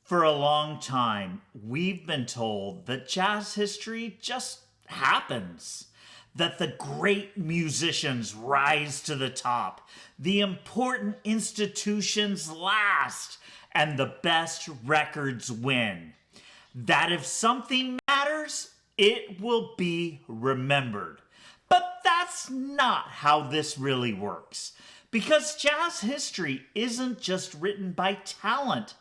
For a long time, we've been told that jazz history just happens, that the great musicians rise to the top, the important institutions last, and the best records win. That if something matters, it will be remembered. But that's not how this really works. Because jazz history isn't just written by talent.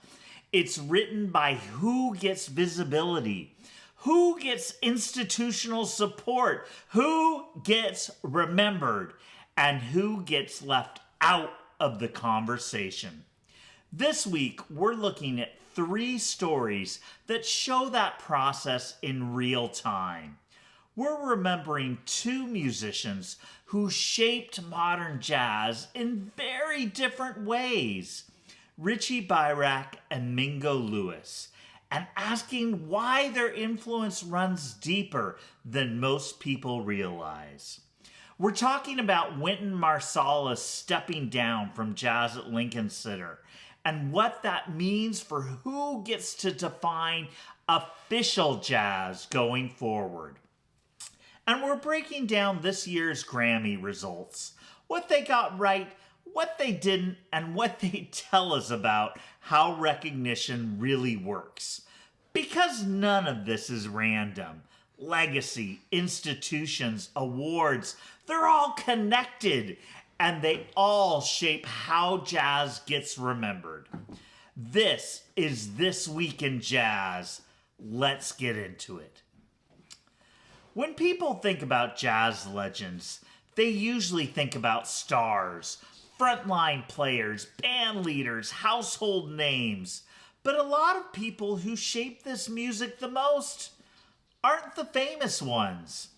It's written by who gets visibility, who gets institutional support, who gets remembered, and who gets left out of the conversation. This week, we're looking at 3 stories that show that process in real time. We're remembering 2 musicians who shaped modern jazz in very different ways. Richie Beirach and Mingo Lewis, and asking why their influence runs deeper than most people realize. We're talking about Wynton Marsalis stepping down from jazz at Lincoln Center, and what that means for who gets to define official jazz going forward. And we're breaking down this year's Grammy results, what they got right, what they didn't, and what they tell us about how recognition really works. Because none of this is random. Legacy, institutions, awards, they're all connected, and they all shape how jazz gets remembered. This is This Week in Jazz. Let's get into it. When people think about jazz legends, they usually think about stars, frontline players, band leaders, household names. But a lot of people who shape this music the most aren't the famous ones.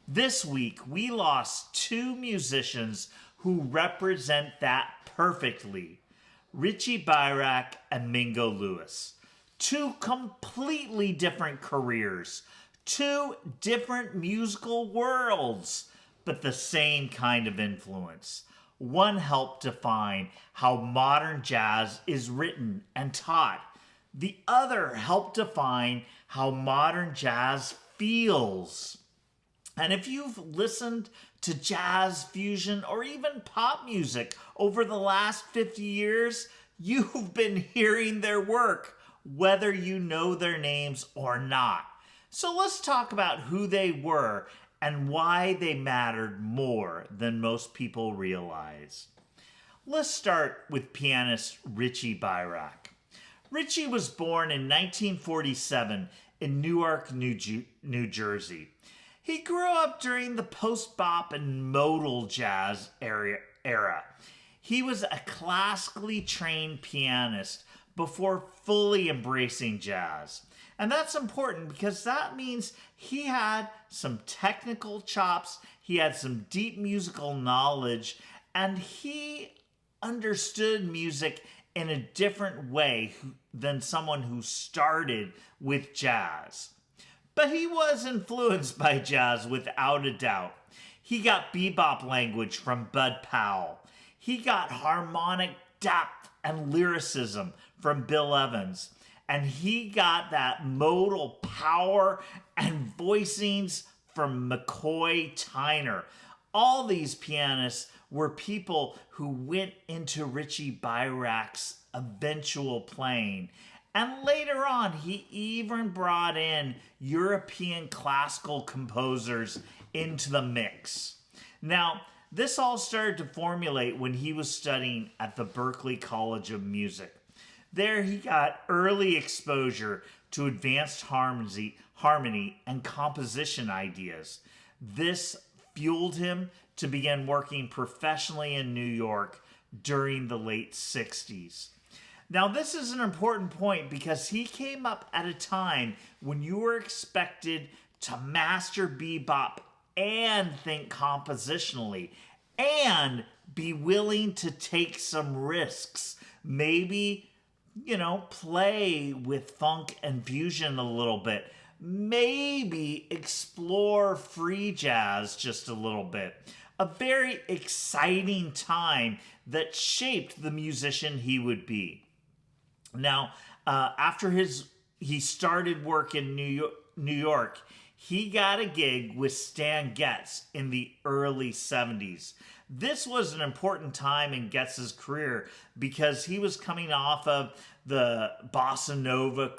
This week, we lost 2 musicians who represent that perfectly. Richie Beirach and Mingo Lewis. 2 completely different careers. 2 different musical worlds, but the same kind of influence. One helped define how modern jazz is written and taught. The other helped define how modern jazz feels. And if you've listened to jazz, fusion, or even pop music over the last 50 years, you've been hearing their work, whether you know their names or not. So let's talk about who they were and why they mattered more than most people realize. Let's start with pianist Richie Beirach. Richie was born in 1947 in Newark, New Jersey. He grew up during the post-bop and modal jazz era. He was a classically trained pianist before fully embracing jazz. And that's important because that means he had some technical chops, he had some deep musical knowledge, and he understood music in a different way than someone who started with jazz. But he was influenced by jazz without a doubt. He got bebop language from Bud Powell. He got harmonic depth and lyricism from Bill Evans. And he got that modal power and voicings from McCoy Tyner. All these pianists were people who went into Richie Beirach's eventual playing. And later on, he even brought in European classical composers into the mix. Now, this all started to formulate when he was studying at the Berklee College of Music. There he got early exposure to advanced harmony and composition ideas. This fueled him to begin working professionally in New York during the late 60s. Now, this is an important point because he came up at a time when you were expected to master bebop and think compositionally and be willing to take some risks. Maybe play with funk and fusion a little bit. Maybe explore free jazz just a little bit. A very exciting time that shaped the musician he would be. Now, After he started work in New York, he got a gig with Stan Getz in the early 70s. This was an important time in Getz's career because he was coming off of the bossa nova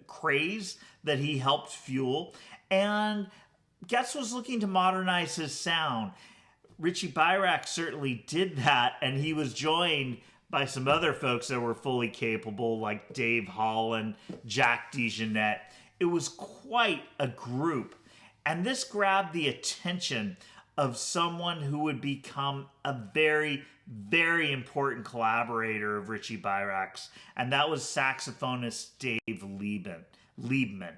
craze that he helped fuel, and Getz was looking to modernize his sound. Richie Beirach certainly did that, and he was joined by some other folks that were fully capable, like Dave Holland, Jack DeJohnette. It was quite a group, and this grabbed the attention of someone who would become a very, very important collaborator of Richie Beirach's, and that was saxophonist Dave Liebman.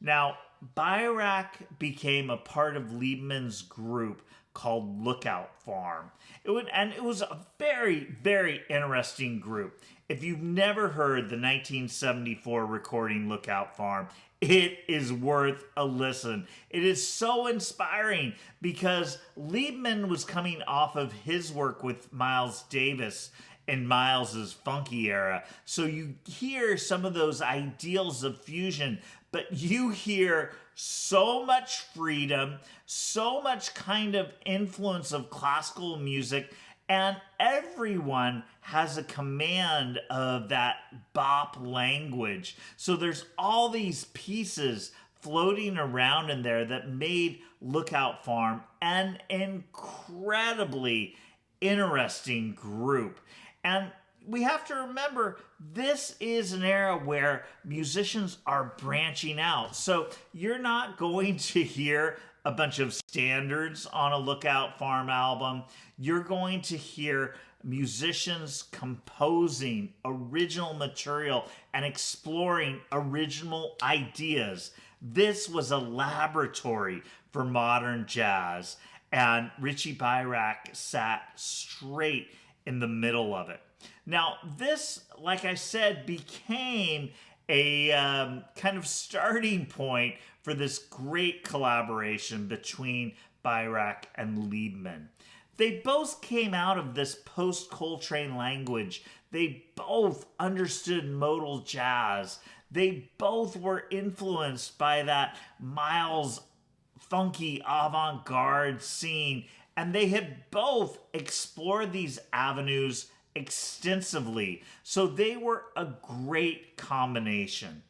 Now, Beirach became a part of Liebman's group called Lookout Farm. It was a very, very interesting group. If you've never heard the 1974 recording Lookout Farm, it is worth a listen. It is so inspiring because Liebman was coming off of his work with Miles Davis in Miles's funky era. So you hear some of those ideals of fusion, but you hear so much freedom, so much kind of influence of classical music, and everyone has a command of that bop language. So there's all these pieces floating around in there that made Lookout Farm an incredibly interesting group. And we have to remember, this is an era where musicians are branching out. So you're not going to hear a bunch of standards on a Lookout Farm album. You're going to hear musicians composing original material and exploring original ideas. This was a laboratory for modern jazz, and Richie Beirach sat straight in the middle of it. Now, this, like I said, became a kind of starting point for this great collaboration between Beirach and Liebman. They both came out of this post-Coltrane language. They both understood modal jazz. They both were influenced by that Miles funky avant-garde scene, and they had both explored these avenues extensively. So they were a great combination.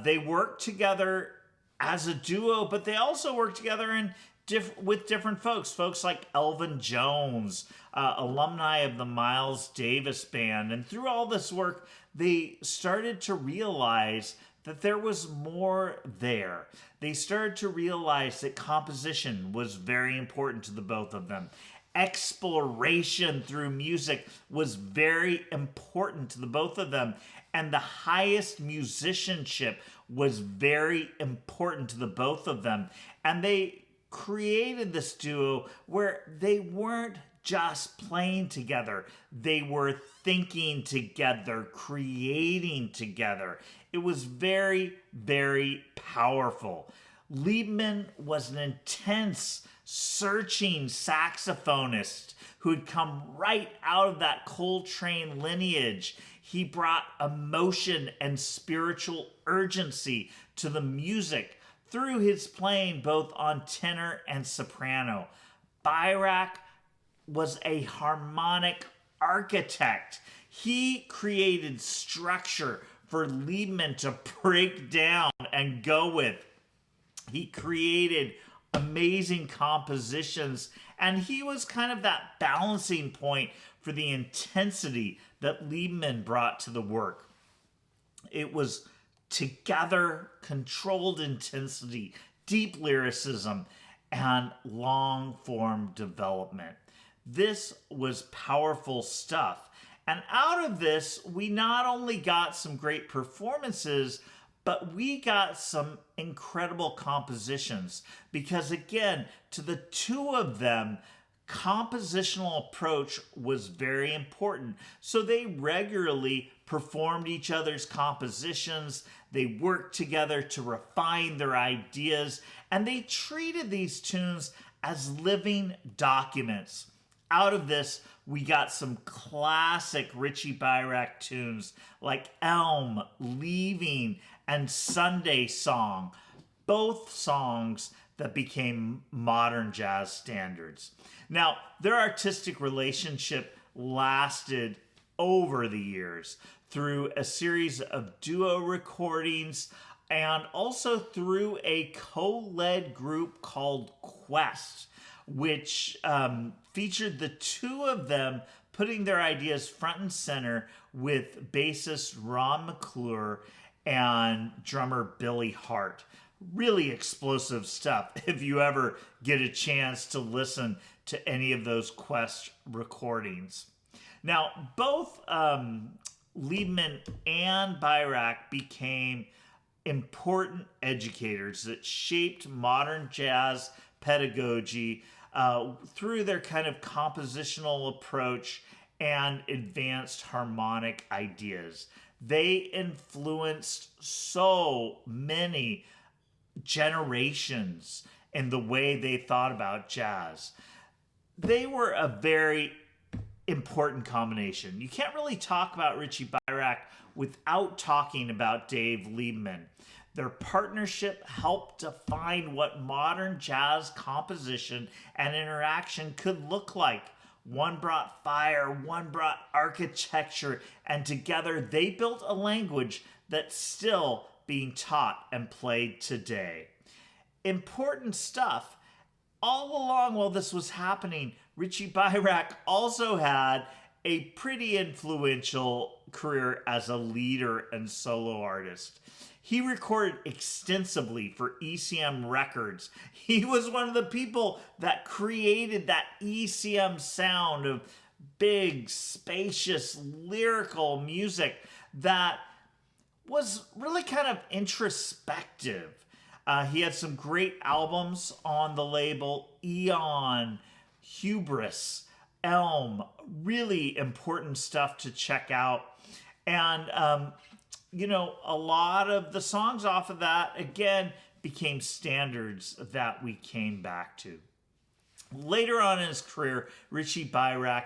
They worked together as a duo, but they also worked together with different folks like Elvin Jones, alumni of the Miles Davis Band. And through all this work, they started to realize that there was more there. They started to realize that composition was very important to the both of them. Exploration through music was very important to the both of them. And the highest musicianship was very important to the both of them. And they created this duo where they weren't just playing together. They were thinking together, creating together. It was very, very powerful. Liebman was an intense, searching saxophonist who had come right out of that Coltrane lineage. He brought emotion and spiritual urgency to the music through his playing both on tenor and soprano. Beirach was a harmonic architect. He created structure for Liebman to break down and go with. He created amazing compositions, and he was kind of that balancing point for the intensity that Liebman brought to the work. It was together, controlled intensity, deep lyricism, and long-form development. This was powerful stuff. And out of this, we not only got some great performances, but we got some incredible compositions. Because again, to the two of them, compositional approach was very important. So they regularly performed each other's compositions. They worked together to refine their ideas. And they treated these tunes as living documents. Out of this, we got some classic Richie Beirach tunes like Elm, Leaving, and Sunday Song, both songs that became modern jazz standards. Now, their artistic relationship lasted over the years through a series of duo recordings and also through a co-led group called Quest, which featured the two of them putting their ideas front and center with bassist Ron McClure and drummer Billy Hart. Really explosive stuff if you ever get a chance to listen to any of those Quest recordings. Now, both Liebman and Beirach became important educators that shaped modern jazz pedagogy through their kind of compositional approach and advanced harmonic ideas. They influenced so many generations in the way they thought about jazz. They were a very important combination. You can't really talk about Richie Beirach without talking about Dave Liebman. Their partnership helped define what modern jazz composition and interaction could look like. One brought fire, one brought architecture, and together they built a language that's still being taught and played today. Important stuff. All along while this was happening, Richie Beirach also had a pretty influential career as a leader and solo artist. He recorded extensively for ECM Records. He was one of the people that created that ECM sound of big, spacious, lyrical music that was really kind of introspective. He had some great albums on the label: Eon, Hubris, Elm, really important stuff to check out. And, a lot of the songs off of that, again, became standards that we came back to. Later on in his career, Richie Beirach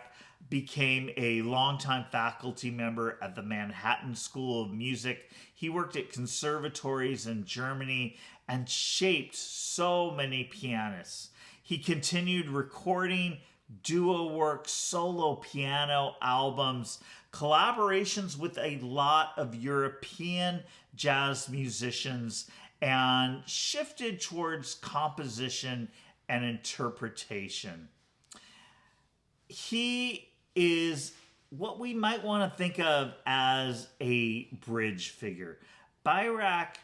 became a longtime faculty member at the Manhattan School of Music. He worked at conservatories in Germany and shaped so many pianists. He continued recording duo work, solo piano albums, collaborations with a lot of European jazz musicians, and shifted towards composition and interpretation. He is what we might want to think of as a bridge figure. Beirach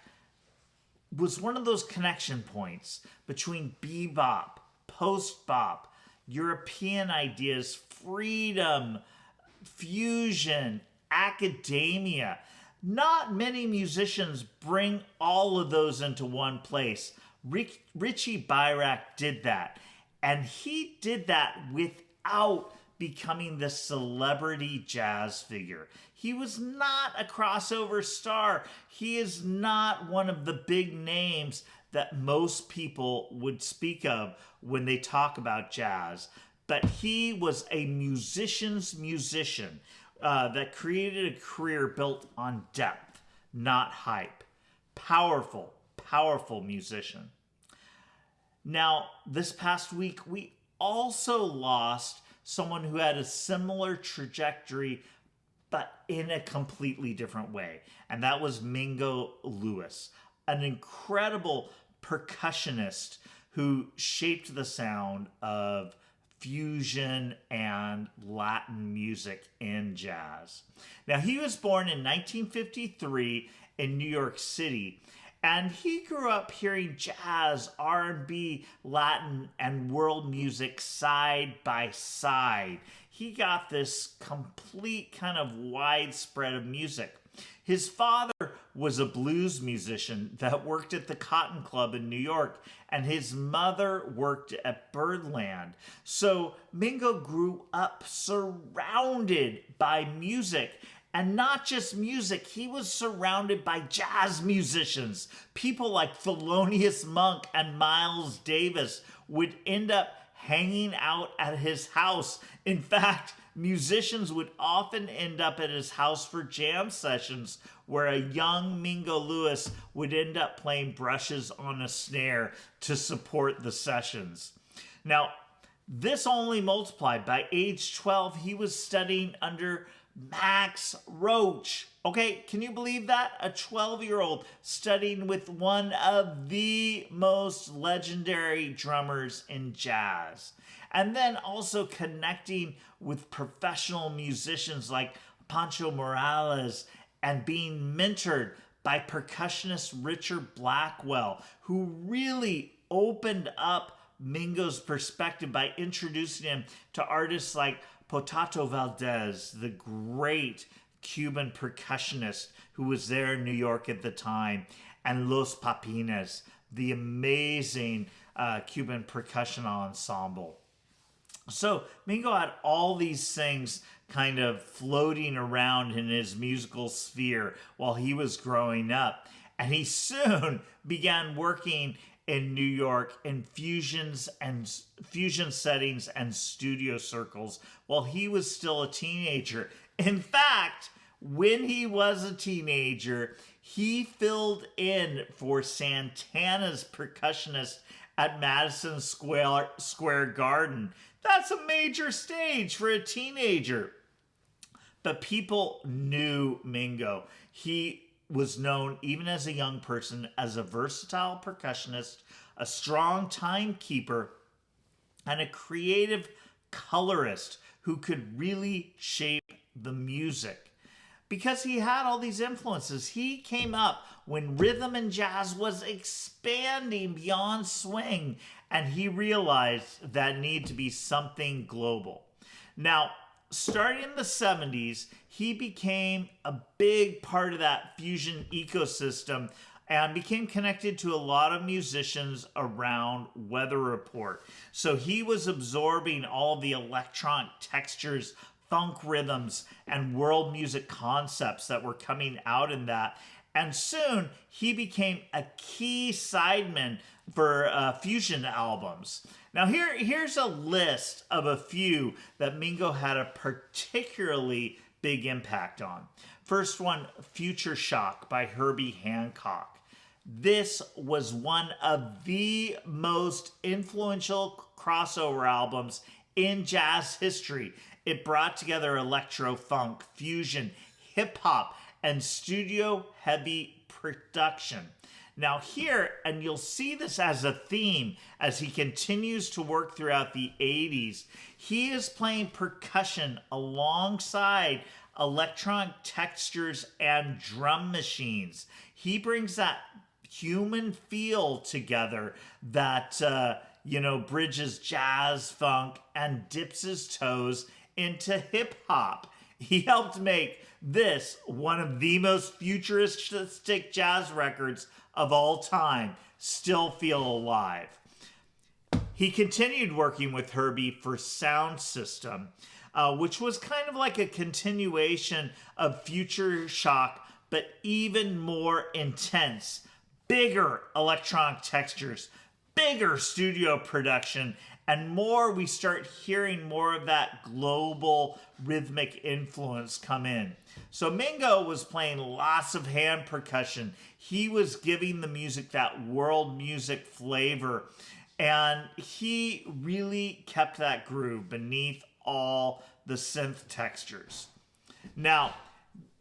was one of those connection points between bebop, post-bop, European ideas, freedom, fusion, academia. Not many musicians bring all of those into one place. Richie Beirach did that. And he did that without becoming the celebrity jazz figure. He was not a crossover star. He is not one of the big names that most people would speak of when they talk about jazz. But he was a musician's musician that created a career built on depth, not hype. Powerful, powerful musician. Now, this past week, we also lost someone who had a similar trajectory, but in a completely different way. And that was Mingo Lewis, an incredible percussionist who shaped the sound of fusion and Latin music in jazz. Now, he was born in 1953 in New York City, and he grew up hearing jazz, R&B, Latin, and world music side by side. He got this complete kind of widespread of music. His father was a blues musician that worked at the Cotton Club in New York, and his mother worked at Birdland. So Mingo grew up surrounded by music. And not just music, he was surrounded by jazz musicians. People like Thelonious Monk and Miles Davis would end up hanging out at his house. In fact, musicians would often end up at his house for jam sessions where a young Mingo Lewis would end up playing brushes on a snare to support the sessions. Now, this only multiplied. By age 12, he was studying under Max Roach. Okay, can you believe that? A 12-year-old studying with one of the most legendary drummers in jazz. And then also connecting with professional musicians like Pancho Morales and being mentored by percussionist Richard Blackwell, who really opened up Mingo's perspective by introducing him to artists like Potato Valdez, the great Cuban percussionist who was there in New York at the time, and Los Papines, the amazing Cuban percussion ensemble. So Mingo had all these things kind of floating around in his musical sphere while he was growing up. And he soon began working in New York in fusion settings and studio circles while he was still a teenager. In fact, when he was a teenager, he filled in for Santana's percussionist at Madison Square Garden. That's a major stage for a teenager. But people knew Mingo. He was known, even as a young person, as a versatile percussionist, a strong timekeeper, and a creative colorist who could really shape the music. Because he had all these influences, he came up when rhythm and jazz was expanding beyond swing, and he realized that needed to be something global. Now, starting in the 70s, he became a big part of that fusion ecosystem and became connected to a lot of musicians around Weather Report. So he was absorbing all the electronic textures, funk rhythms, and world music concepts that were coming out in that. And soon he became a key sideman for fusion albums. Now here's a list of a few that Mingo had a particularly big impact on. First one, Future Shock by Herbie Hancock. This was one of the most influential crossover albums in jazz history. It brought together electro funk, fusion, hip hop, and studio heavy production. Now here, and you'll see this as a theme as he continues to work throughout the 80s, he is playing percussion alongside electronic textures and drum machines. He brings that human feel together that, bridges jazz, funk, and dips his toes into hip hop. He helped make this one of the most futuristic jazz records of all time still feel alive. He continued working with Herbie for Sound System, which was kind of like a continuation of Future Shock, but even more intense. Bigger electronic textures, bigger studio production, and more, we start hearing more of that global rhythmic influence come in. So Mingo was playing lots of hand percussion. He was giving the music that world music flavor. And he really kept that groove beneath all the synth textures. Now,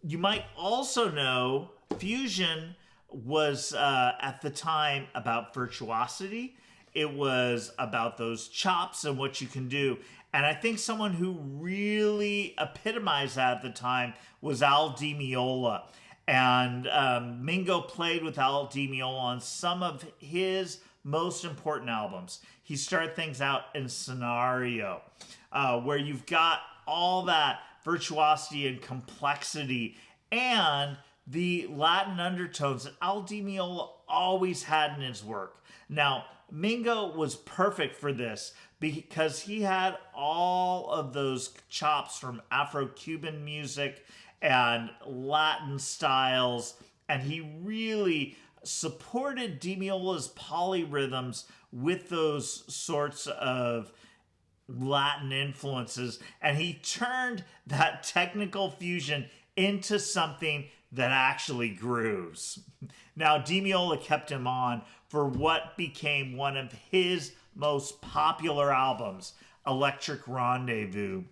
you might also know fusion was at the time about virtuosity. It was about those chops and what you can do. And I think someone who really epitomized that at the time was Al Di Meola. And Mingo played with Al Di Meola on some of his most important albums. He started things out in Scenario, where you've got all that virtuosity and complexity and the Latin undertones that Al Di Meola always had in his work. Now, Mingo was perfect for this because he had all of those chops from Afro-Cuban music and Latin styles, and he really supported Di Meola's polyrhythms with those sorts of Latin influences, and he turned that technical fusion into something that actually grooves. Now, Di Meola kept him on for what became one of his most popular albums, Electric Rendezvous.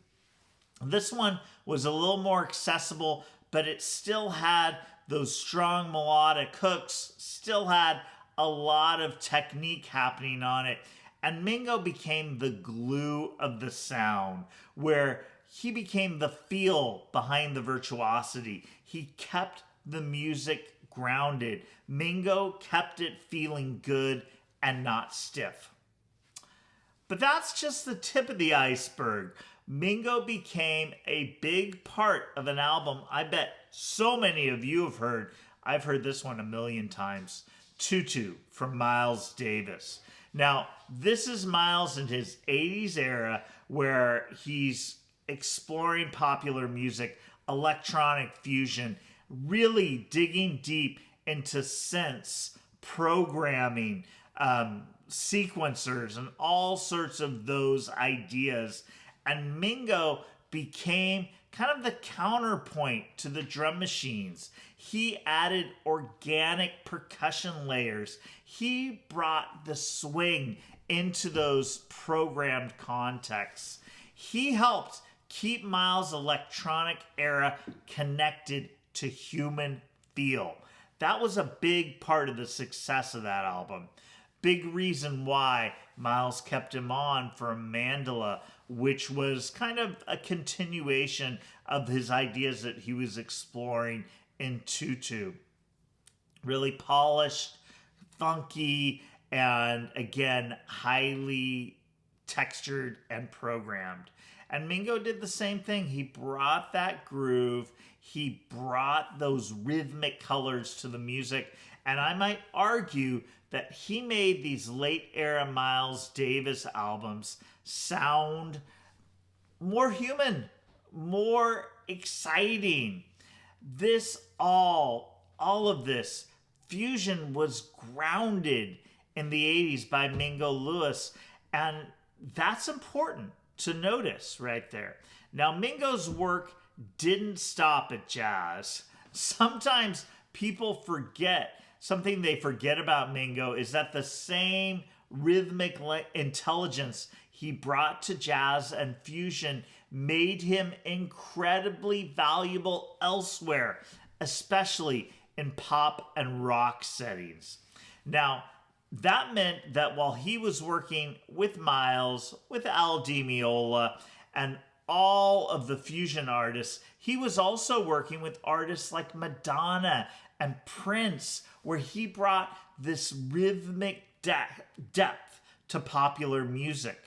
This one was a little more accessible, but it still had those strong melodic hooks, still had a lot of technique happening on it. And Mingo became the glue of the sound, where he became the feel behind the virtuosity. He kept the music grounded. Mingo kept it feeling good and not stiff. But that's just the tip of the iceberg. Mingo became a big part of an album I bet so many of you have heard. I've heard this one a million times. Tutu from Miles Davis. Now, this is Miles in his 80s era where he's exploring popular music, electronic fusion, really digging deep into synths, programming, sequencers, and all sorts of those ideas. And Mingo became kind of the counterpoint to the drum machines. He added organic percussion layers. He brought the swing into those programmed contexts. He helped keep Miles' electronic era connected to human feel. That was a big part of the success of that album. Big reason why Miles kept him on for Mandala, which was kind of a continuation of his ideas that he was exploring in Tutu. Really polished, funky, and again, highly textured and programmed. And Mingo did the same thing. He brought that groove. He brought those rhythmic colors to the music. And I might argue that he made these late era Miles Davis albums sound more human, more exciting. All of this fusion was grounded in the 80s by Mingo Lewis, and that's important to notice right there. Now, Mingo's work didn't stop at jazz. Sometimes people forget, something they forget about Mingo is that the same rhythmic intelligence he brought to jazz and fusion made him incredibly valuable elsewhere, especially in pop and rock settings. Now, that meant that while he was working with Miles, with Al Di Meola, and all of the fusion artists, he was also working with artists like Madonna and Prince, where he brought this rhythmic depth to popular music.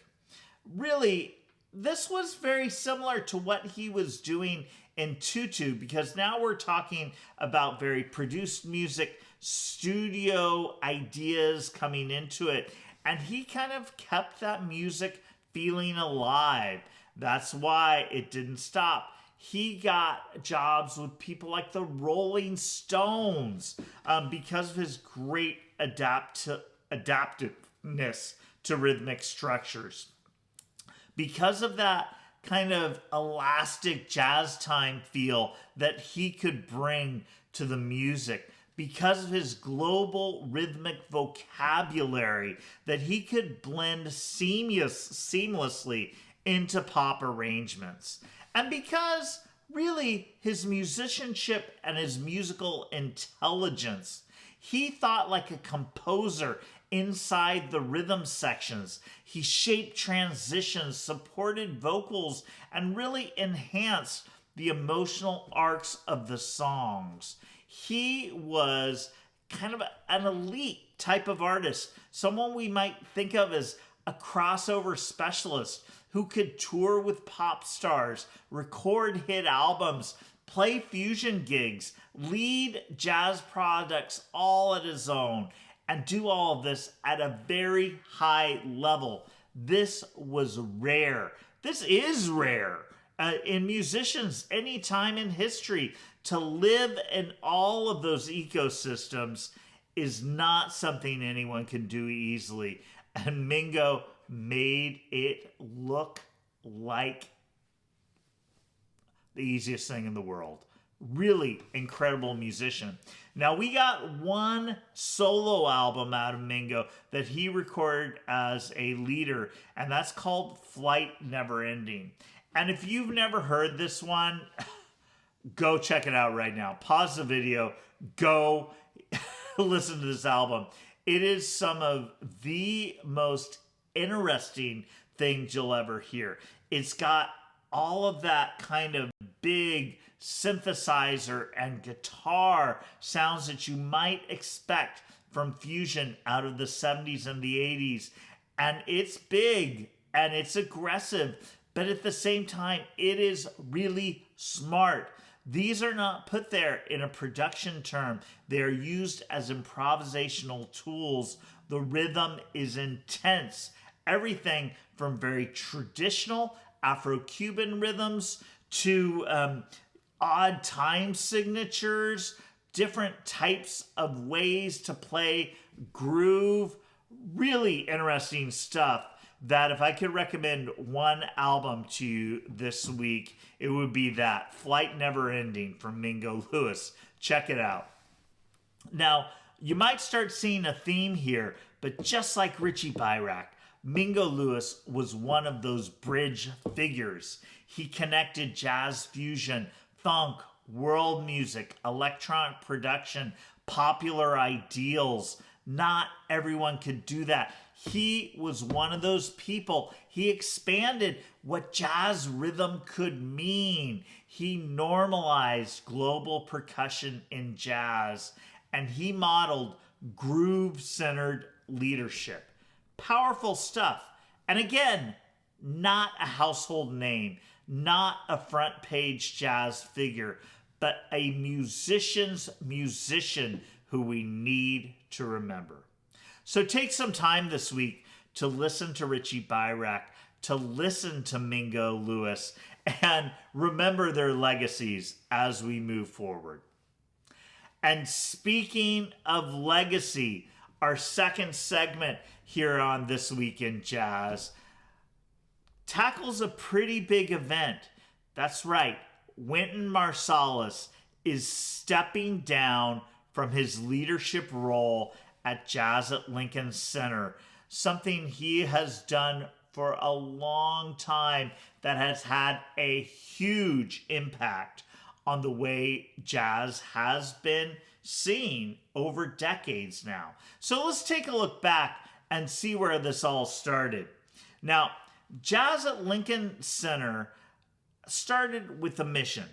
Really, this was very similar to what he was doing in Tutu, because now we're talking about very produced music, studio ideas coming into it, and he kind of kept that music feeling alive. That's why it didn't stop. He got jobs with people like the Rolling Stones because of his great adaptiveness to rhythmic structures. Because of that kind of elastic jazz time feel that he could bring to the music, because of his global rhythmic vocabulary that he could blend seamlessly into pop arrangements. And because really his musicianship and his musical intelligence, he thought like a composer inside the rhythm sections. He shaped transitions, supported vocals, and really enhanced the emotional arcs of the songs. He was kind of an elite type of artist, someone we might think of as a crossover specialist who could tour with pop stars, record hit albums, play fusion gigs, lead jazz products all at his own, and do all of this at a very high level. This was rare. This is rare in musicians any time in history. To live in all of those ecosystems is not something anyone can do easily. And Mingo made it look like the easiest thing in the world. Really incredible musician. Now, we got one solo album out of Mingo that he recorded as a leader, and that's called Flight Never Ending. And if you've never heard this one, go check it out right now. Pause the video, go listen to this album. It is some of the most interesting things you'll ever hear. It's got all of that kind of big synthesizer and guitar sounds that you might expect from fusion out of the 70s and the 80s. And it's big and it's aggressive, but at the same time, it is really smart. These are not put there in a production term. They are used as improvisational tools. The rhythm is intense. Everything from very traditional Afro-Cuban rhythms to odd time signatures, different types of ways to play groove. Really interesting stuff that if I could recommend one album to you this week, it would be that, Flight Never Ending from Mingo Lewis. Check it out. Now, you might start seeing a theme here, but just like Richie Beirach, Mingo Lewis was one of those bridge figures. He connected jazz fusion, funk, world music, electronic production, popular ideals. Not everyone could do that. He was one of those people. He expanded what jazz rhythm could mean. He normalized global percussion in jazz, and he modeled groove-centered leadership. Powerful stuff. And again, not a household name, not a front page jazz figure, but a musician's musician who we need to remember. So take some time this week to listen to Richie Beirach, to listen to Mingo Lewis, and remember their legacies as we move forward. And speaking of legacy, our second segment here on This Week in Jazz tackles a pretty big event. That's right, Wynton Marsalis is stepping down from his leadership role at Jazz at Lincoln Center, something he has done for a long time that has had a huge impact on the way jazz has been seen over decades now. So let's take a look back and see where this all started. Now, Jazz at Lincoln Center started with a mission,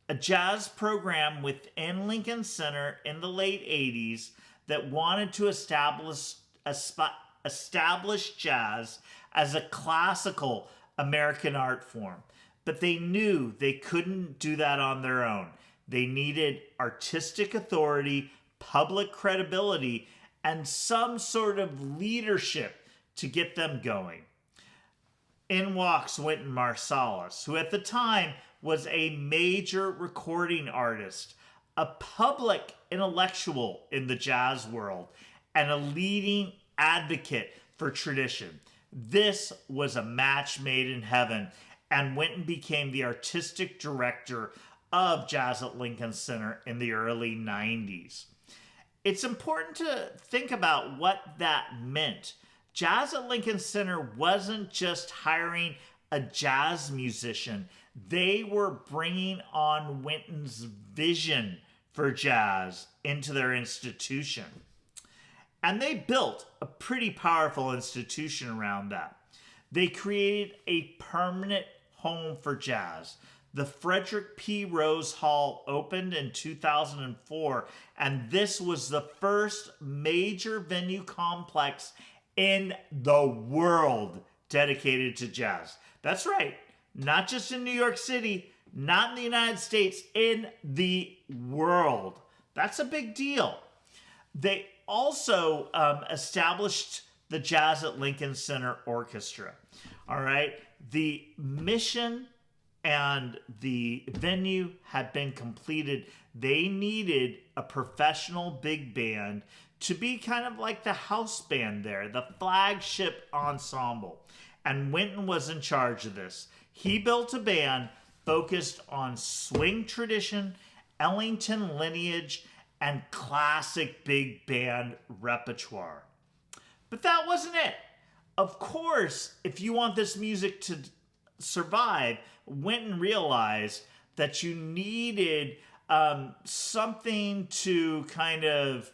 a jazz program within Lincoln Center in the late 80s that wanted to establish jazz as a classical American art form. But they knew they couldn't do that on their own. They needed artistic authority, public credibility, and some sort of leadership to get them going. In walks Wynton Marsalis, who at the time was a major recording artist, a public intellectual in the jazz world, and a leading advocate for tradition. This was a match made in heaven, and Wynton became the artistic director of Jazz at Lincoln Center in the early 90s. It's important to think about what that meant. Jazz at Lincoln Center wasn't just hiring a jazz musician. They were bringing on Wynton's vision for jazz into their institution. And they built a pretty powerful institution around that. They created a permanent home for jazz. The Frederick P. Rose Hall opened in 2004, and this was the first major venue complex in the world dedicated to jazz. That's right, not just in New York City, not in the United States, in the world. That's a big deal. They also established the Jazz at Lincoln Center Orchestra. All right, the mission and the venue had been completed, they needed a professional big band to be kind of like the house band there, the flagship ensemble. And Wynton was in charge of this. He built a band focused on swing tradition, Ellington lineage, and classic big band repertoire. But that wasn't it. Of course, if you want this music to survive, Wynton realized that you needed something to kind of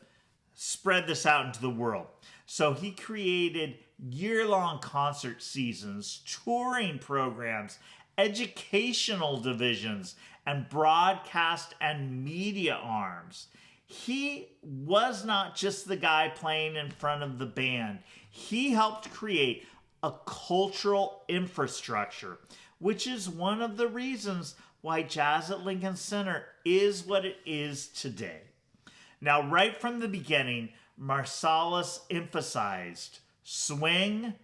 spread this out into the world. So he created year-long concert seasons, touring programs, educational divisions, and broadcast and media arms. He was not just the guy playing in front of the band. He helped create a cultural infrastructure, which is one of the reasons why jazz at Lincoln Center is what it is today. Now, right from the beginning, Marsalis emphasized swing,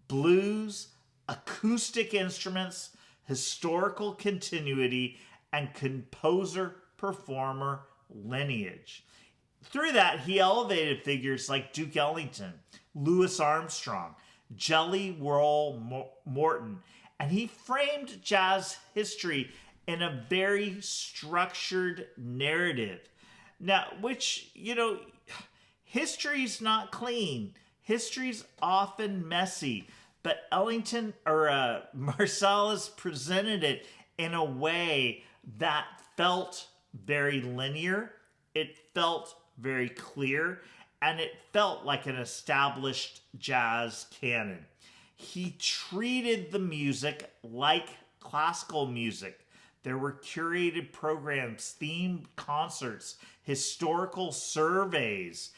blues, acoustic instruments, historical continuity, and composer-performer lineage. Through that, he elevated figures like Duke Ellington, Louis Armstrong, Jelly Roll Morton, and he framed jazz history in a very structured narrative. Now, which, history's not clean. History's often messy, but Marsalis presented it in a way that felt very linear, it felt very clear, and it felt like an established jazz canon. He treated the music like classical music. There were curated programs, themed concerts, historical surveys,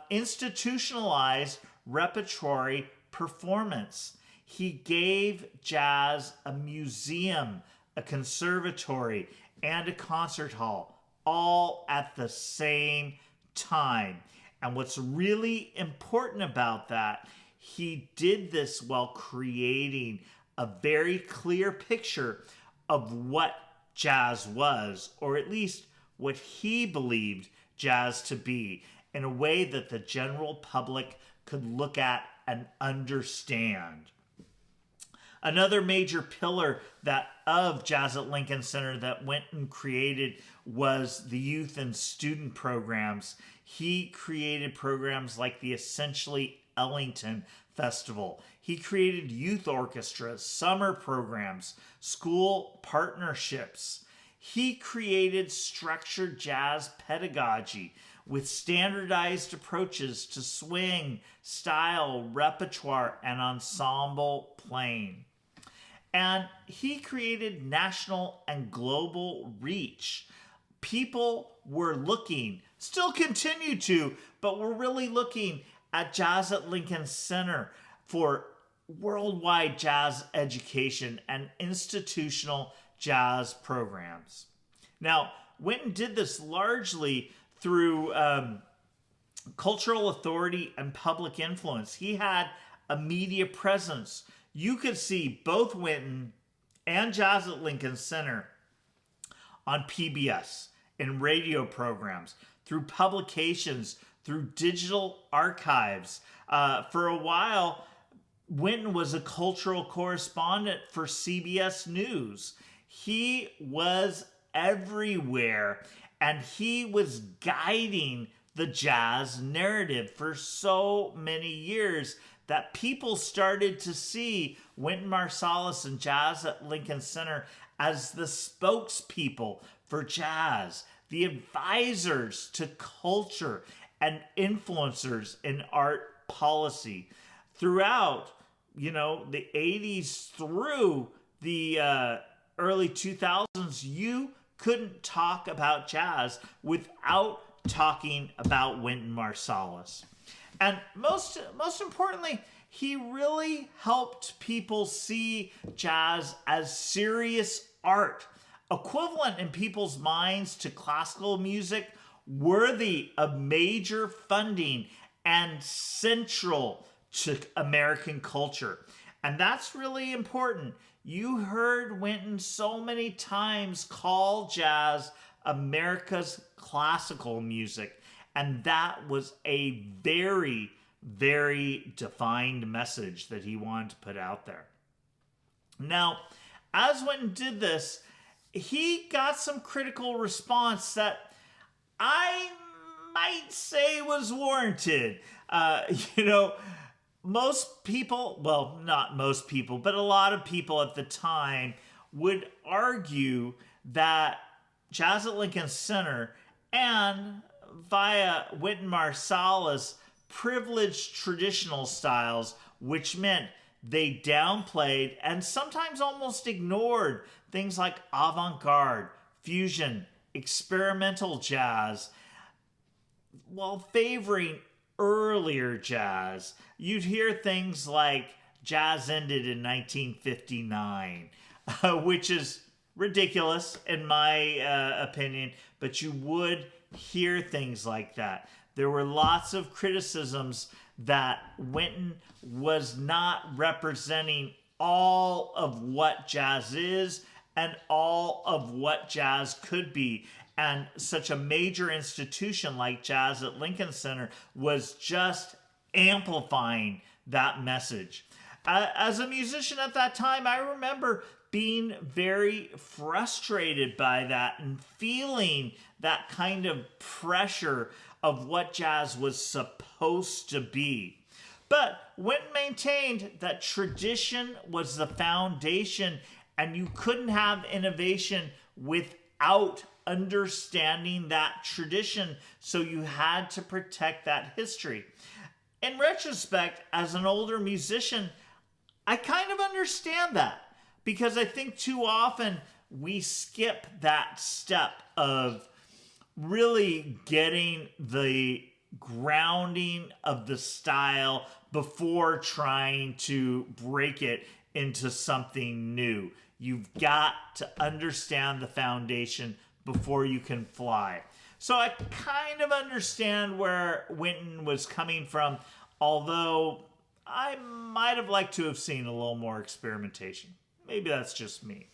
institutionalized repertory performance. He gave jazz a museum, a conservatory, and a concert hall, all at the same time. And what's really important about that, he did this while creating a very clear picture of what jazz was, or at least what he believed jazz to be, in a way that the general public could look at and understand. Another major pillar of Jazz at Lincoln Center that Wynton created was the youth and student programs. He created programs like the Essentially Ellington Festival. He created youth orchestras, summer programs, school partnerships. He created structured jazz pedagogy with standardized approaches to swing, style, repertoire, and ensemble playing. And he created national and global reach. People were looking, still continue to, but we're really looking at Jazz at Lincoln Center for worldwide jazz education and institutional jazz programs. Now, Wynton did this largely through cultural authority and public influence. He had a media presence. You could see both Wynton and Jazz at Lincoln Center on PBS, in radio programs, through publications, through digital archives. For a while, Wynton was a cultural correspondent for CBS News. He was everywhere, and he was guiding the jazz narrative for so many years that people started to see Wynton Marsalis and Jazz at Lincoln Center as the spokespeople for jazz, the advisors to culture, and influencers in art policy. Throughout, the 80s through the early 2000s, you couldn't talk about jazz without talking about Wynton Marsalis. And most importantly, he really helped people see jazz as serious art, equivalent in people's minds to classical music, worthy of major funding, and central to American culture. And that's really important. You heard Wynton so many times call jazz America's classical music. And that was a very, very defined message that he wanted to put out there. Now, as Wynton did this, he got some critical response that I might say was warranted. Most people, well, not most people, but a lot of people at the time would argue that Jazz at Lincoln Center and via Wynton Marsalis privileged traditional styles, which meant they downplayed and sometimes almost ignored things like avant-garde, fusion, experimental jazz, while favoring earlier jazz. You'd hear things like jazz ended in 1959, which is ridiculous in my opinion, but you would hear things like that. There were lots of criticisms that Wynton was not representing all of what jazz is and all of what jazz could be. And such a major institution like Jazz at Lincoln Center was just amplifying that message. As a musician at that time, I remember being very frustrated by that and feeling that kind of pressure of what jazz was supposed to be. But Wynton maintained that tradition was the foundation and you couldn't have innovation without understanding that tradition, so you had to protect that history. In retrospect, as an older musician, I kind of understand that because I think too often we skip that step of really getting the grounding of the style before trying to break it into something new. You've got to understand the foundation before you can fly. So I kind of understand where Wynton was coming from, although I might have liked to have seen a little more experimentation. Maybe that's just me.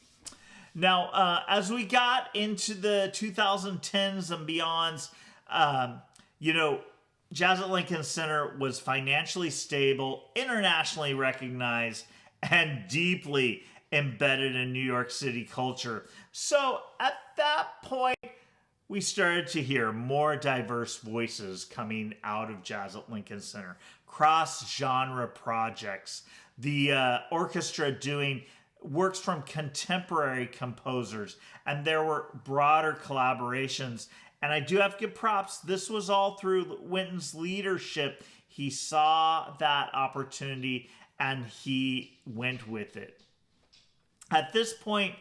Now, as we got into the 2010s and beyonds, Jazz at Lincoln Center was financially stable, internationally recognized, and deeply embedded in New York City culture. So at that point, we started to hear more diverse voices coming out of Jazz at Lincoln Center, cross-genre projects, the orchestra doing works from contemporary composers, and there were broader collaborations. And I do have to give props. This was all through Wynton's leadership. He saw that opportunity and he went with it. At this point,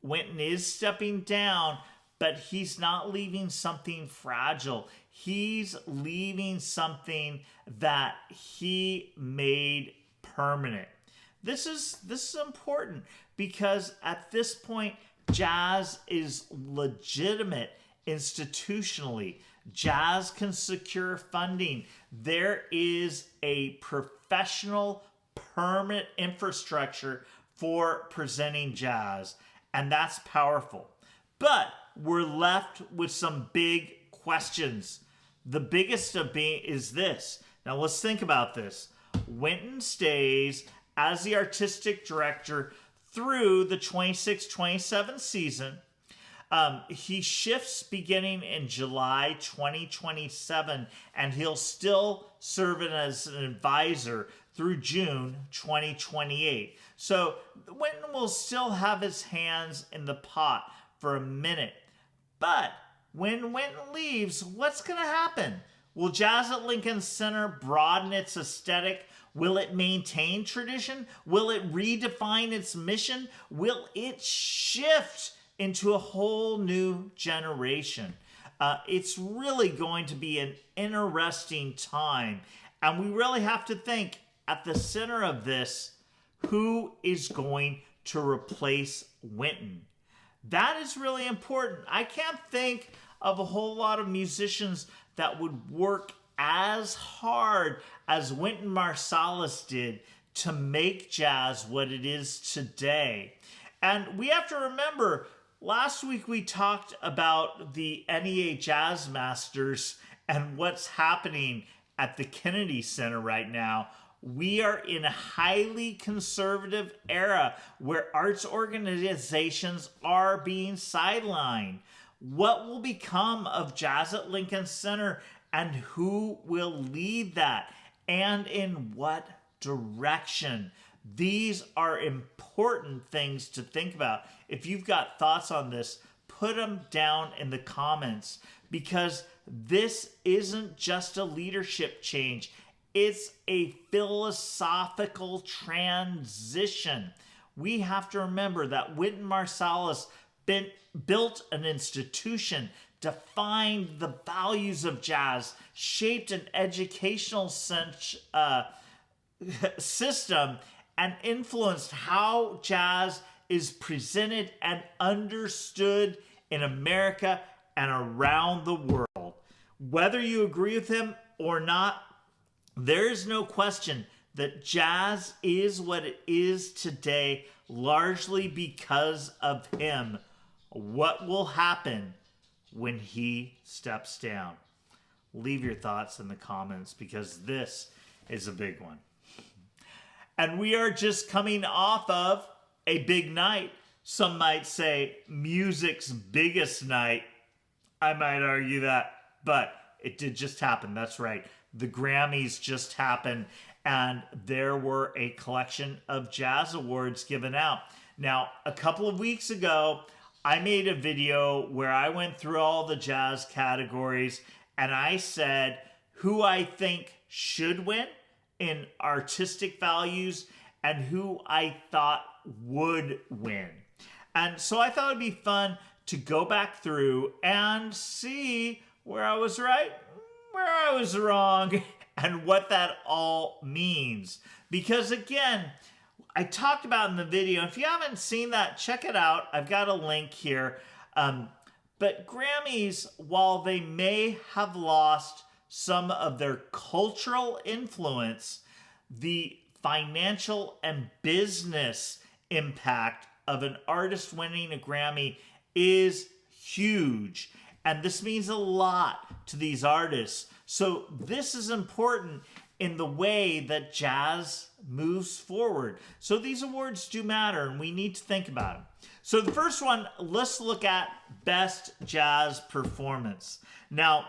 Wynton is stepping down, but he's not leaving something fragile. He's leaving something that he made permanent. This is important because at this point, jazz is legitimate institutionally. Jazz can secure funding. There is a professional, permanent infrastructure for presenting jazz, and that's powerful. But we're left with some big questions. The biggest of being is this. Now let's think about this. Wynton stays as the artistic director through the 26-27 season. He shifts beginning in July 2027, and he'll still serve as an advisor through June 2028. So Wynton will still have his hands in the pot for a minute. But when Wynton leaves, what's going to happen? Will Jazz at Lincoln Center broaden its aesthetic? Will it maintain tradition? Will it redefine its mission? Will it shift into a whole new generation? It's really going to be an interesting time. And we really have to think at the center of this, who is going to replace Wynton? That is really important. I can't think of a whole lot of musicians that would work as hard as Wynton Marsalis did to make jazz what it is today. And we have to remember, last week we talked about the NEA Jazz Masters and what's happening at the Kennedy Center right now. We are in a highly conservative era where arts organizations are being sidelined. What will become of Jazz at Lincoln Center, and who will lead that, and in what direction? These are important things to think about. If you've got thoughts on this, put them down in the comments, because this isn't just a leadership change. It's a philosophical transition. We have to remember that Wynton Marsalis built an institution, defined the values of jazz, shaped an educational system, and influenced how jazz is presented and understood in America and around the world. Whether you agree with him or not, there is no question that jazz is what it is today, largely because of him. What will happen when he steps down? Leave your thoughts in the comments, because this is a big one. And we are just coming off of a big night. Some might say music's biggest night. I might argue that, but it did just happen. That's right. The Grammys just happened, and there were a collection of jazz awards given out. Now, a couple of weeks ago, I made a video where I went through all the jazz categories, and I said who I think should win in artistic values and who I thought would win. And so I thought it'd be fun to go back through and see where I was right, where I was wrong, and what that all means. Because again, I talked about in the video, if you haven't seen that, check it out. I've got a link here. But Grammys, while they may have lost some of their cultural influence, the financial and business impact of an artist winning a Grammy is huge. And this means a lot to these artists. So this is important in the way that jazz moves forward. So these awards do matter, and we need to think about them. So the first one, let's look at Best Jazz Performance. Now,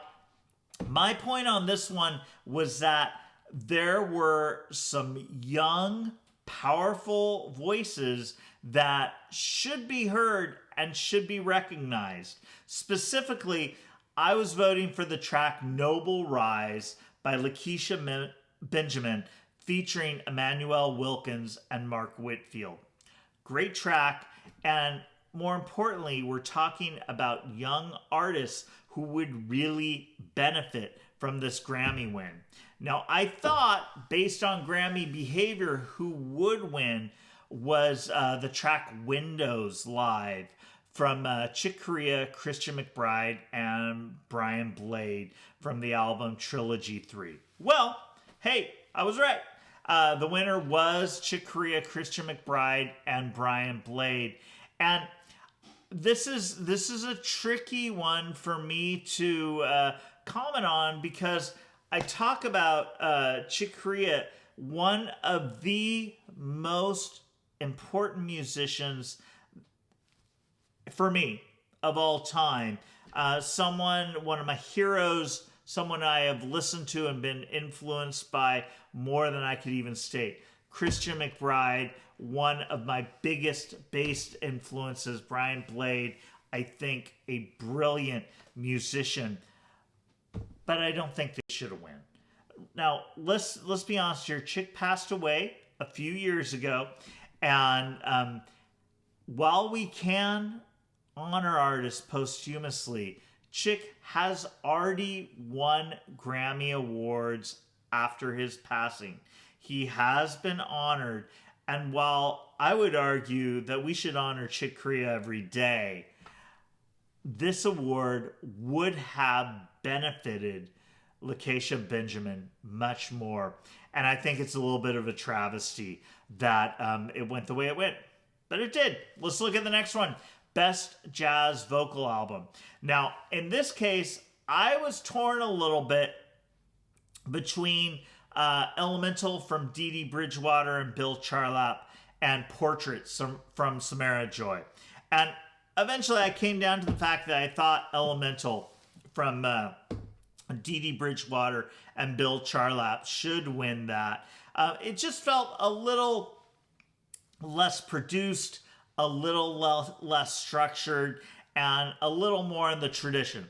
my point on this one was that there were some young, powerful voices that should be heard and should be recognized. Specifically, I was voting for the track Noble Rise by Lakeisha Benjamin, featuring Emmanuel Wilkins and Mark Whitfield. Great track, and more importantly, we're talking about young artists who would really benefit from this Grammy win. Now, I thought, based on Grammy behavior, who would win was the track Windows Live from Chick Corea, Christian McBride, and Brian Blade from the album Trilogy 3. Well, hey, I was right. The winner was Chick Corea, Christian McBride, and Brian Blade. And this is a tricky one for me to comment on, because I talk about Chick Corea, one of the most important musicians for me of all time. One of my heroes, someone I have listened to and been influenced by more than I could even state. Christian McBride, one of my biggest bass influences. Brian Blade, I think a brilliant musician, but I don't think they should have won. Now, let's be honest here. Chick passed away a few years ago, and while we can honor artists posthumously, Chick has already won Grammy Awards after his passing. He has been honored, and while I would argue that we should honor Chick Corea every day, this award would have benefited Lakeisha Benjamin much more. And I think it's a little bit of a travesty that it went the way it went. But it did. Let's look at the next one. Best Jazz Vocal Album. Now, in this case, I was torn a little bit between Elemental from Dee Dee Bridgewater and Bill Charlap and Portraits from Samara Joy. And eventually I came down to the fact that I thought Elemental from Dee Dee Bridgewater and Bill Charlap should win that. It just felt a little less produced, a little less structured, and a little more in the tradition.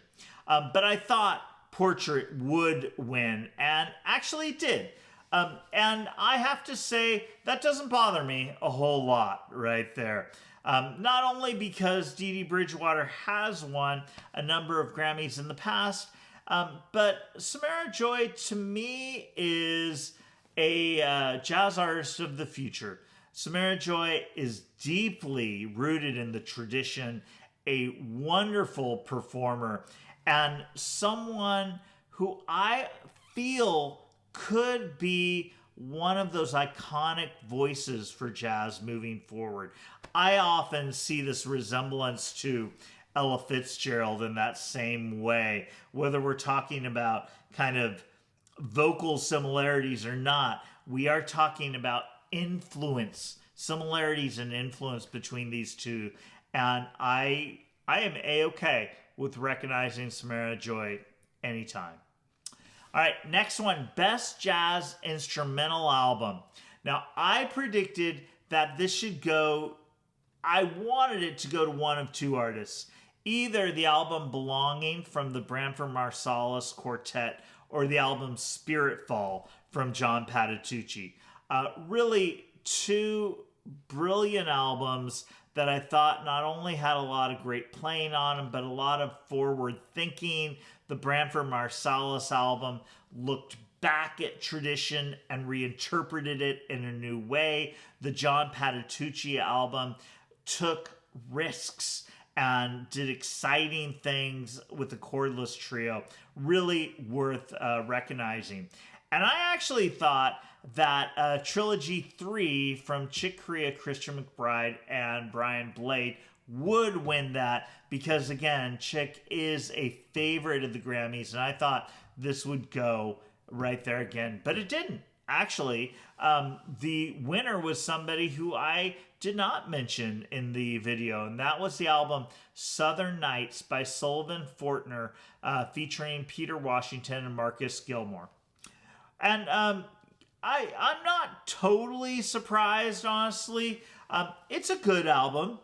But I thought Portrait would win, and actually it did. And I have to say, that doesn't bother me a whole lot right there. Not only because Dee Dee Bridgewater has won a number of Grammys in the past, but Samara Joy, to me, is a jazz artist of the future. Samara Joy is deeply rooted in the tradition, a wonderful performer, and someone who I feel could be one of those iconic voices for jazz moving forward. I often see this resemblance to Ella Fitzgerald in that same way, whether we're talking about kind of vocal similarities or not. We are talking about influence, similarities and influence between these two, and I am A-okay with recognizing Samara Joy anytime. All right, next one, Best Jazz Instrumental Album. Now, I predicted that this should go, I wanted it to go to one of two artists, either the album Belonging from the Wynton Marsalis Quartet or the album Spiritfall from John Patitucci. Really two brilliant albums that I thought not only had a lot of great playing on them, but a lot of forward thinking. The Wynton Marsalis album looked back at tradition and reinterpreted it in a new way. The John Patitucci album took risks and did exciting things with the cordless trio. Really worth recognizing. And I actually thought that Trilogy 3 from Chick Corea, Christian McBride, and Brian Blade would win that because, again, Chick is a favorite of the Grammys, and I thought this would go right there again. But it didn't. Actually, the winner was somebody who I did not mention in the video, and that was the album Southern Nights by Sullivan Fortner, featuring Peter Washington and Marcus Gilmore. And I'm not totally surprised, honestly. It's a good album.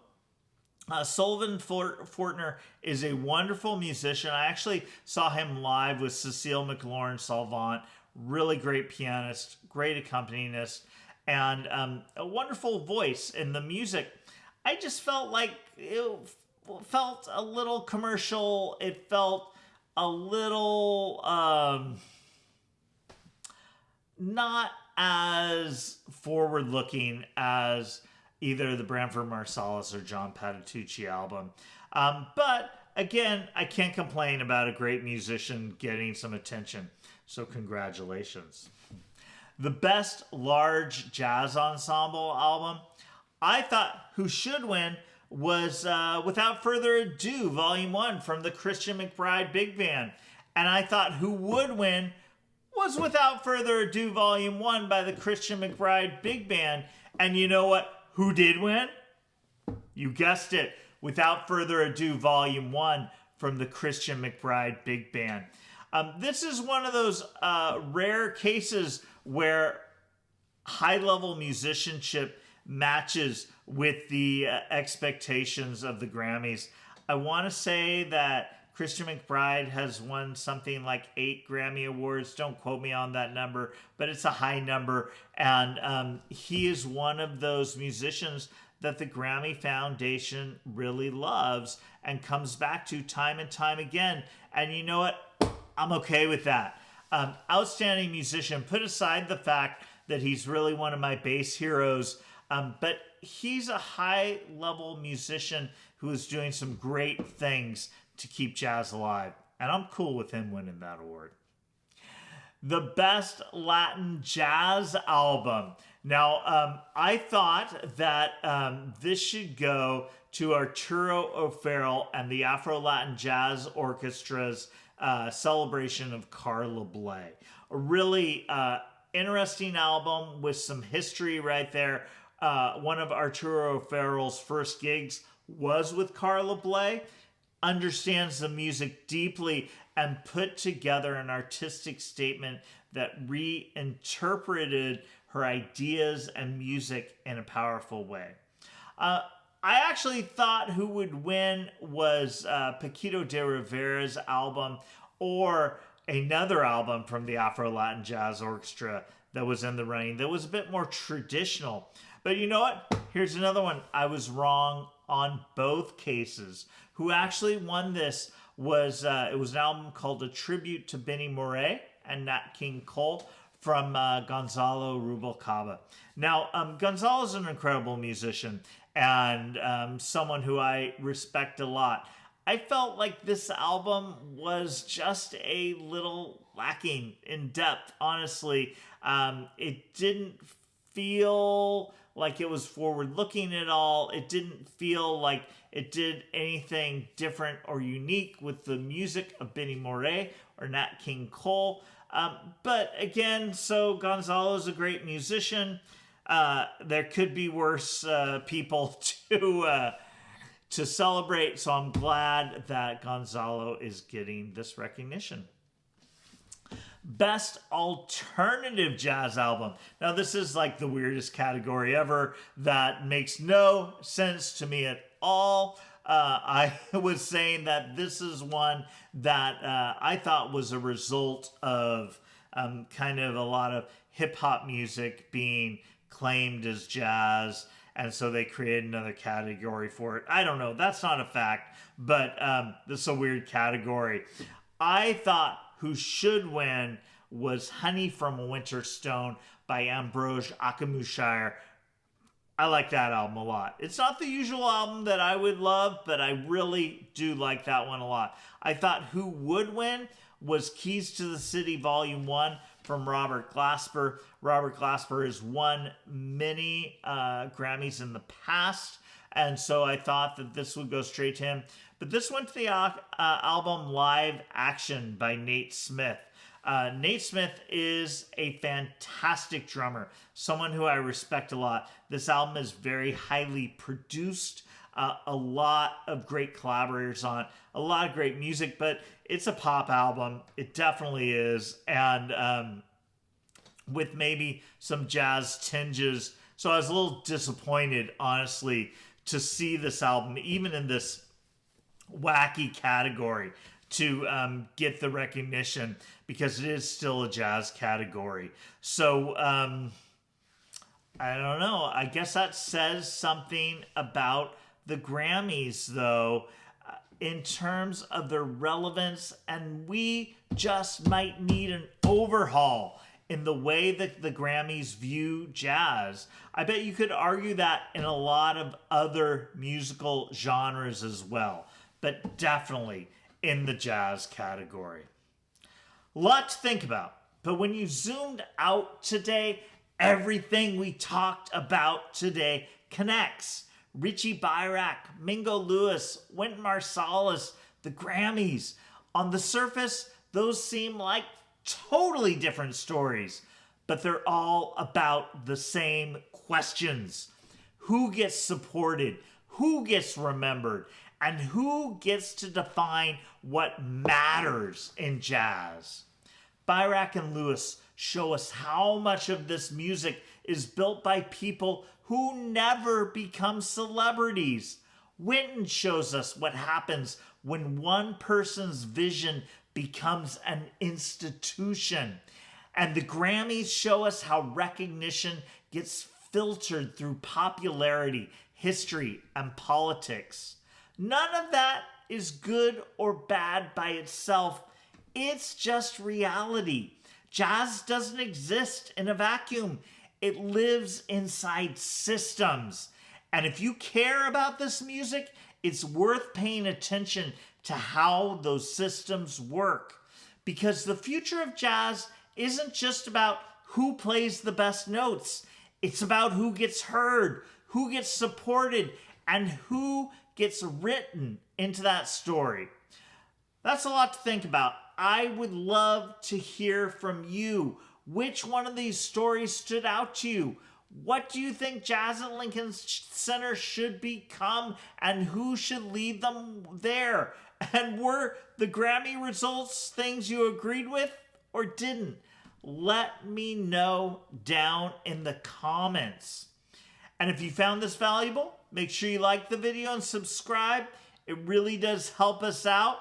Sullivan Fortner is a wonderful musician. I actually saw him live with Cecile McLaurin Salvant. Really great pianist, great accompanist, and a wonderful voice. In the music, I just felt like it felt a little commercial. It felt a little not as forward-looking as either the Wynton Marsalis or John Patitucci album. But again, I can't complain about a great musician getting some attention. So congratulations. The Best Large Jazz Ensemble Album, I thought who should win was, without further ado, Volume 1 from the Christian McBride Big Band. And I thought who would win was, without further ado, Volume 1 by the Christian McBride Big Band. And you know what? Who did win? You guessed it. Without further ado, Volume 1 from the Christian McBride Big Band. This is one of those rare cases where high-level musicianship matches with the expectations of the Grammys. I want to say that Christian McBride has won something like 8 Grammy Awards. Don't quote me on that number, but it's a high number. And he is one of those musicians that the Grammy Foundation really loves and comes back to time and time again. And you know what? I'm okay with that. Outstanding musician. Put aside the fact that he's really one of my bass heroes, but he's a high-level musician who is doing some great things to keep jazz alive. And I'm cool with him winning that award. the best Latin jazz album. Now, I thought that this should go to Arturo O'Farrill and the Afro-Latin Jazz Orchestra's celebration of Carla Bley. A really interesting album with some history right there. One of Arturo O'Farrill's first gigs was with Carla Bley. Understands the music deeply and put together an artistic statement that reinterpreted her ideas and music in a powerful way. I actually thought who would win was Paquito de Rivera's album, or another album from the Afro-Latin Jazz Orchestra that was in the running that was a bit more traditional. But you know what? Here's another one. I was wrong on both cases. Who actually won this was, it was an album called A Tribute to Benny Moré and Nat King Cole from Gonzalo Rubalcaba. Now, Gonzalo is an incredible musician and someone who I respect a lot. I felt like this album was just a little lacking in depth, honestly. It didn't feel like it was forward-looking at all. It didn't feel like it did anything different or unique with the music of Benny Moré or Nat King Cole. But again, so Gonzalo's a great musician. There could be worse people to celebrate, so I'm glad that Gonzalo is getting this recognition. Best Alternative Jazz Album. Now, this is like the weirdest category ever that makes no sense to me at all. I was saying that this is one that I thought was a result of kind of a lot of hip-hop music being claimed as jazz, and so they created another category for it. I don't know. That's not a fact, but this is a weird category. I thought who should win was Honey from a Winter Stone by Ambroise Akamushire. I like that album a lot. It's not the usual album that I would love, but I really do like that one a lot. I thought who would win was Keys to the City Volume 1 from Robert Glasper. Robert Glasper has won many Grammys in the past, and so I thought that this would go straight to him. But this went to the album Live Action by Nate Smith. Nate Smith is a fantastic drummer, someone who I respect a lot. This album is very highly produced, a lot of great collaborators on, a lot of great music, but it's a pop album. It definitely is, and with maybe some jazz tinges. So I was a little disappointed, honestly, to see this album, even in this wacky category, to get the recognition, because it is still a jazz category. So I don't know. I guess that says something about the Grammys, though, in terms of their relevance, and we just might need an overhaul in the way that the Grammys view jazz. I bet you could argue that in a lot of other musical genres as well, but definitely in the jazz category. Lot to think about, but when you zoomed out today, everything we talked about today connects. Richie, Beirach, Mingo Lewis, Wynton Marsalis, the Grammys. On the surface, those seem like totally different stories, but they're all about the same questions. Who gets supported? Who gets remembered? And who gets to define what matters in jazz? Beirach and Lewis show us how much of this music is built by people who never become celebrities. Wynton shows us what happens when one person's vision becomes an institution. And the Grammys show us how recognition gets filtered through popularity, history, and politics. None of that is good or bad by itself. It's just reality. Jazz doesn't exist in a vacuum. It lives inside systems. And if you care about this music, it's worth paying attention to how those systems work. Because the future of jazz isn't just about who plays the best notes. It's about who gets heard, who gets supported, and who gets written into that story. That's a lot to think about. I would love to hear from you. Which one of these stories stood out to you? What do you think Jazz at Lincoln Center should become, and who should lead them there? And were the Grammy results things you agreed with or didn't? Let me know down in the comments. And if you found this valuable, make sure you like the video and subscribe. It really does help us out.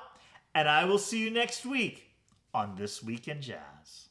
And I will see you next week on This Week in Jazz.